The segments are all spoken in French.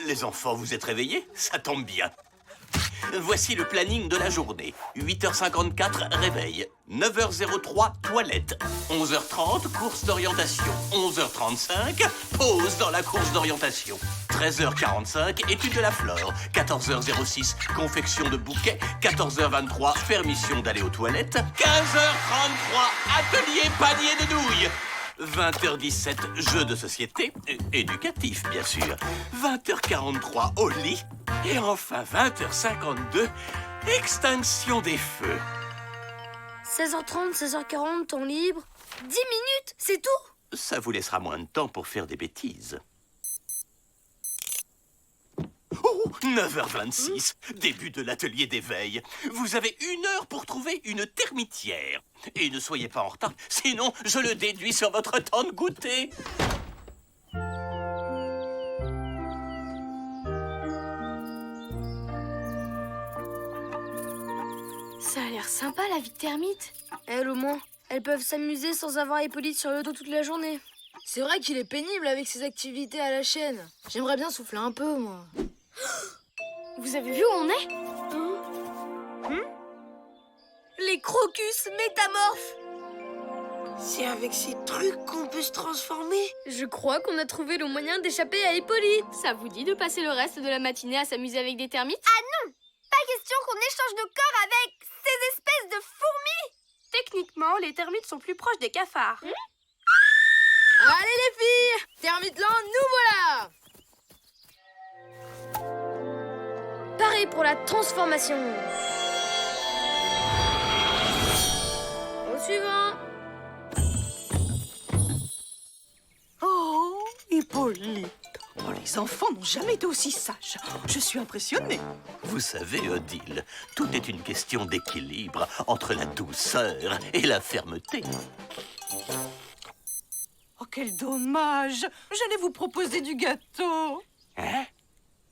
Les enfants, vous êtes réveillés? Ça tombe bien. Voici le planning de la journée. 8h54, réveil. 9h03, toilette. 11h30, course d'orientation. 11h35, pause dans la course d'orientation. 13h45, étude de la flore. 14h06, confection de bouquets. 14h23, permission d'aller aux toilettes. 15h33, atelier panier de nouilles. 20h17, jeu de société, éducatif bien sûr. 20h43, au lit. Et enfin 20h52, extinction des feux. 16h30, 16h40, temps libre. 10 minutes, c'est tout? Ça vous laissera moins de temps pour faire des bêtises. Oh, 9h26, début de l'atelier d'éveil. Vous avez 1 heure pour trouver une termitière. Et ne soyez pas en retard, sinon je le déduis sur votre temps de goûter. Ça a l'air sympa, la vie de termite. Elles, au moins, elles peuvent s'amuser sans avoir Hippolyte sur le dos toute la journée. C'est vrai qu'il est pénible avec ses activités à la chaîne. J'aimerais bien souffler un peu, moi. Vous avez vu où on est? Les crocus métamorphes. C'est avec ces trucs qu'on peut se transformer? Je crois qu'on a trouvé le moyen d'échapper à Hippolyte. Ça vous dit de passer le reste de la matinée à s'amuser avec des termites? Ah non! Pas question qu'on échange nos corps avec ces espèces de fourmis! Techniquement, les termites sont plus proches des cafards. Allez les filles! Termiteland, nous voilà! Pareil pour la transformation. Au suivant. Oh, Hippolyte! Oh, les enfants n'ont jamais été aussi sages. Je suis impressionnée. Vous savez, Odile, tout est une question d'équilibre entre la douceur et la fermeté. Oh, quel dommage! J'allais vous proposer du gâteau. Hein?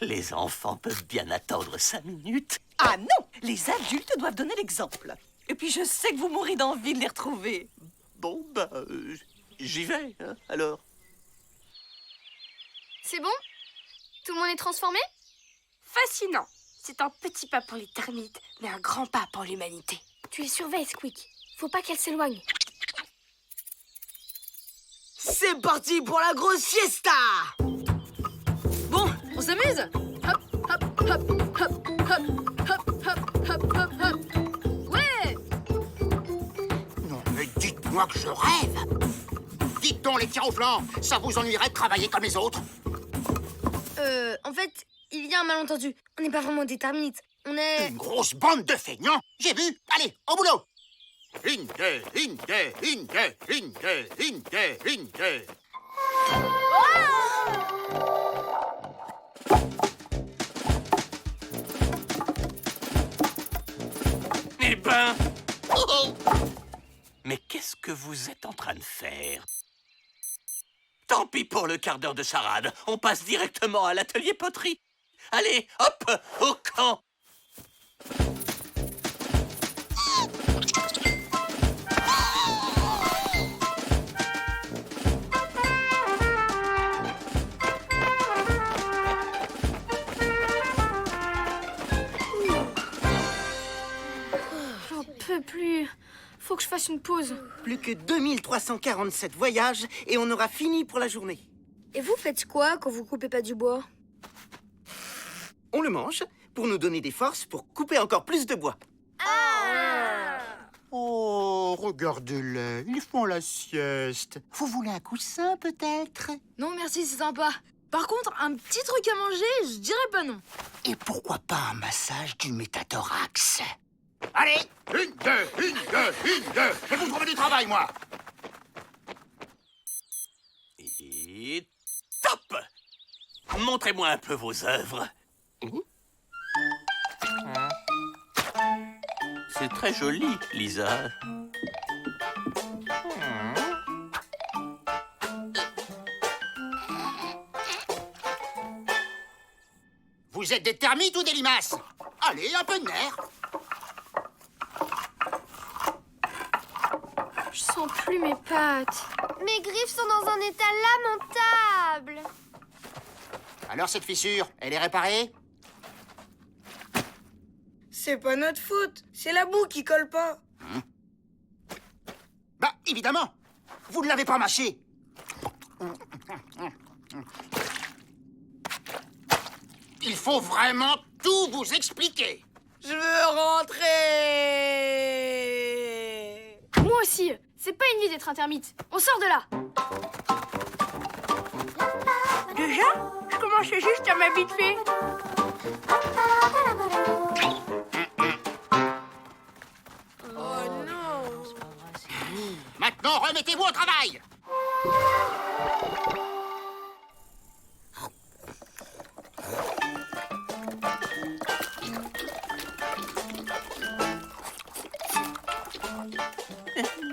Les enfants peuvent bien attendre 5 minutes. Ah non! Les adultes doivent donner l'exemple. Et puis je sais que vous mourrez d'envie de les retrouver. Bon, j'y vais, hein, alors. C'est bon? Tout le monde est transformé? Fascinant. C'est un petit pas pour les termites, mais un grand pas pour l'humanité. Tu les surveilles, Squeak. Faut pas qu'elles s'éloignent. C'est parti pour la grosse fiesta! Bon, on s'amuse? Hop, hop, hop, hop, hop, hop, hop, hop, hop, hop. Ouais! Non, mais dites-moi que je rêve. Dites donc les tirs au flanc, ça vous ennuierait de travailler comme les autres? En fait, il y a un malentendu. On n'est pas vraiment des termites. On est... Une grosse bande de feignants, j'ai vu. Allez, au boulot. Inge, Inge, Inge, Inge, Inge, Inge. Eh ben... Oh! Mais qu'est-ce que vous êtes en train de faire? Tant pis pour le quart d'heure de charade. On passe directement à l'atelier poterie. Allez, hop, au camp. J'en peux plus. Faut que je fasse une pause. Plus que 2347 voyages et on aura fini pour la journée. Et vous faites quoi quand vous coupez pas du bois? On le mange pour nous donner des forces pour couper encore plus de bois. Oh, regardez-les, ils font la sieste. Vous voulez un coussin, peut-être? Non, merci, c'est sympa. Par contre, un petit truc à manger, je dirais pas non. Et pourquoi pas un massage du métathorax? Allez, Inge, Inge, Inge, je vais vous trouver du travail, moi. Et top! Montrez-moi un peu vos œuvres. C'est très joli, Lisa. Vous êtes des termites ou des limaces? Allez, un peu de nerf. Je sens plus mes pattes. Mes griffes sont dans un état lamentable. Alors cette fissure, elle est réparée? C'est pas notre faute. C'est la boue qui colle pas. Bah, évidemment. Vous ne l'avez pas mâché. Il faut vraiment tout vous expliquer. Je veux rentrer. Moi aussi. C'est pas une vie d'être intermite. On sort de là. Déjà, je commençais juste à m'habituer. Oh non. Maintenant, remettez-vous au travail.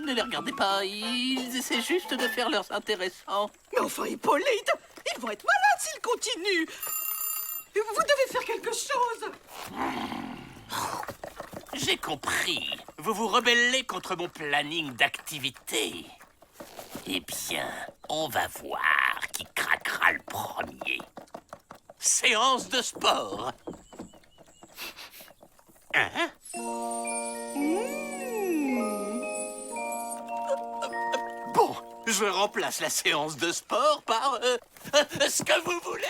Ne les regardez pas, ils essaient juste de faire leurs intéressants. Mais enfin, Hippolyte, ils vont être malades s'ils continuent. Vous devez faire quelque chose. J'ai compris. Vous vous rebellez contre mon planning d'activité. Eh bien, on va voir qui craquera le premier. Séance de sport. Hein? Bon, je remplace la séance de sport par ce que vous voulez.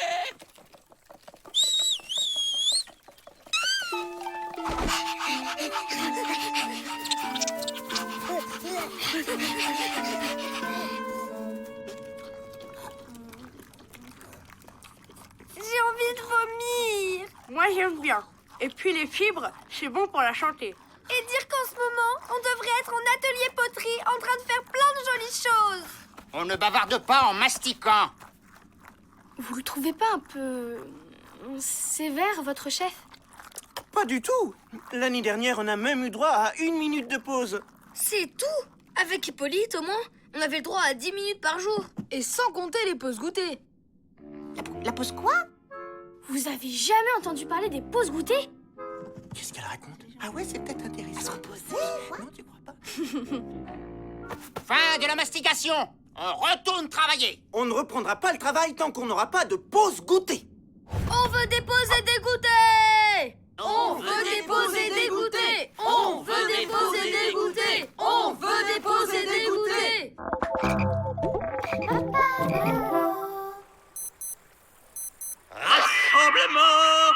J'ai envie de vomir. Moi, j'aime bien. Et puis les fibres, c'est bon pour la santé. Et dire qu'en ce moment, on devrait être en atelier poterie en train de faire plein de jolies choses. On ne bavarde pas en mastiquant. Vous le trouvez pas un peu sévère, votre chef? Pas du tout. L'année dernière, on a même eu droit à 1 minute de pause. C'est tout. Avec Hippolyte, au moins, on avait le droit à 10 minutes par jour. Et sans compter les pauses goûter. La pause quoi? Vous avez jamais entendu parler des pauses goûter? Qu'est-ce qu'elle raconte? Ah ouais, c'est peut-être intéressant. À se reposer? Non, tu crois pas? Fin de la mastication. On retourne travailler. On ne reprendra pas le travail tant qu'on n'aura pas de pause goûter. On veut déposer des goûters. On veut déposer des goûters. On veut déposer des goûters. On veut déposer des goûters. Rassemblement.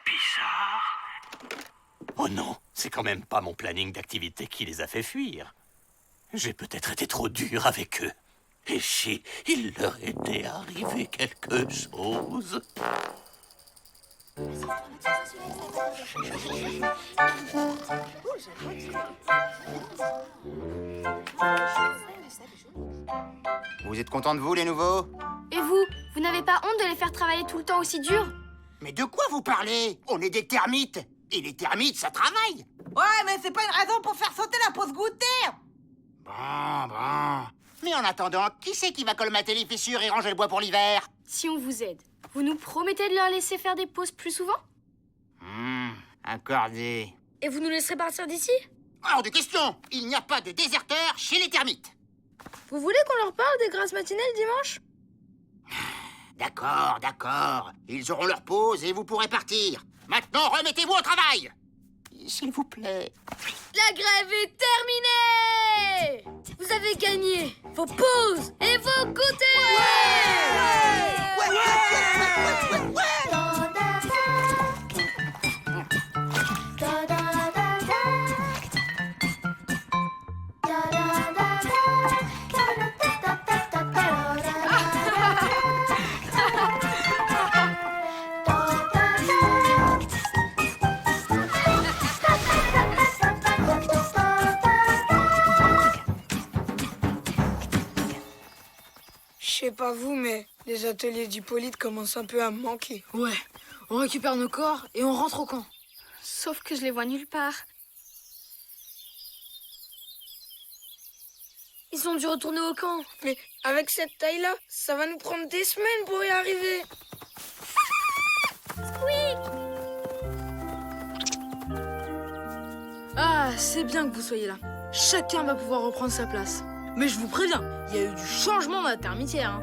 Bizarre. Oh non, c'est quand même pas mon planning d'activité qui les a fait fuir. J'ai peut-être été trop dur avec eux. Et si il leur était arrivé quelque chose. Vous êtes contents de vous, les nouveaux? Et vous n'avez pas honte de les faire travailler tout le temps aussi dur? Mais de quoi vous parlez? On est des termites. Et les termites, ça travaille. Ouais, mais c'est pas une raison pour faire sauter la pause goûter. Bon. Mais en attendant, qui c'est qui va colmater les fissures et ranger le bois pour l'hiver? Si on vous aide, vous nous promettez de leur laisser faire des pauses plus souvent? Accordé. Et vous nous laisserez partir d'ici? Hors de question. Il n'y a pas de déserteurs chez les termites. Vous voulez qu'on leur parle des grasses matinales dimanche? D'accord. Ils auront leur pause et vous pourrez partir. Maintenant, remettez-vous au travail. S'il vous plaît. La grève est terminée! Vous avez gagné vos pauses et vos goûters! Je sais pas vous, mais les ateliers d'Hippolyte commencent un peu à me manquer. Ouais, on récupère nos corps et on rentre au camp. Sauf que je les vois nulle part. Ils ont dû retourner au camp. Mais avec cette taille-là, ça va nous prendre des semaines pour y arriver. Ah, c'est bien que vous soyez là. Chacun va pouvoir reprendre sa place. Mais je vous préviens, il y a eu du changement dans la termitière. Hein.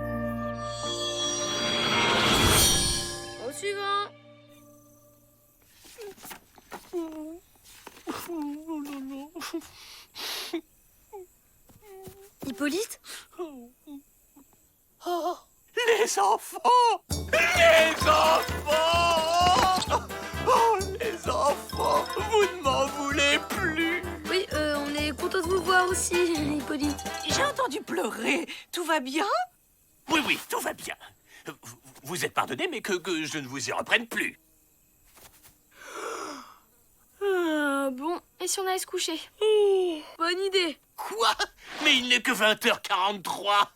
Au suivant. Hippolyte? Les enfants! Les enfants! Oh, les enfants! Vous ne m'en voulez plus! Oui, on est content de vous voir aussi, Hippolyte. J'ai entendu pleurer. Tout va bien? Oui, oui, tout va bien. Vous êtes pardonné, mais que je ne vous y reprenne plus. Bon, et si on allait se coucher? Bonne idée. Quoi? Mais il n'est que 20h43.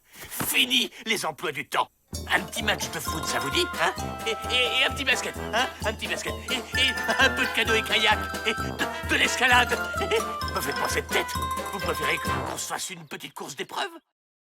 Fini les emplois du temps. Un petit match de foot, ça vous dit, hein? Et un petit basket, hein? Un petit basket. Et un peu de canoë-kayak. Et de l'escalade. Me faites pas cette tête. Vous préférez qu'on se fasse une petite course d'épreuve?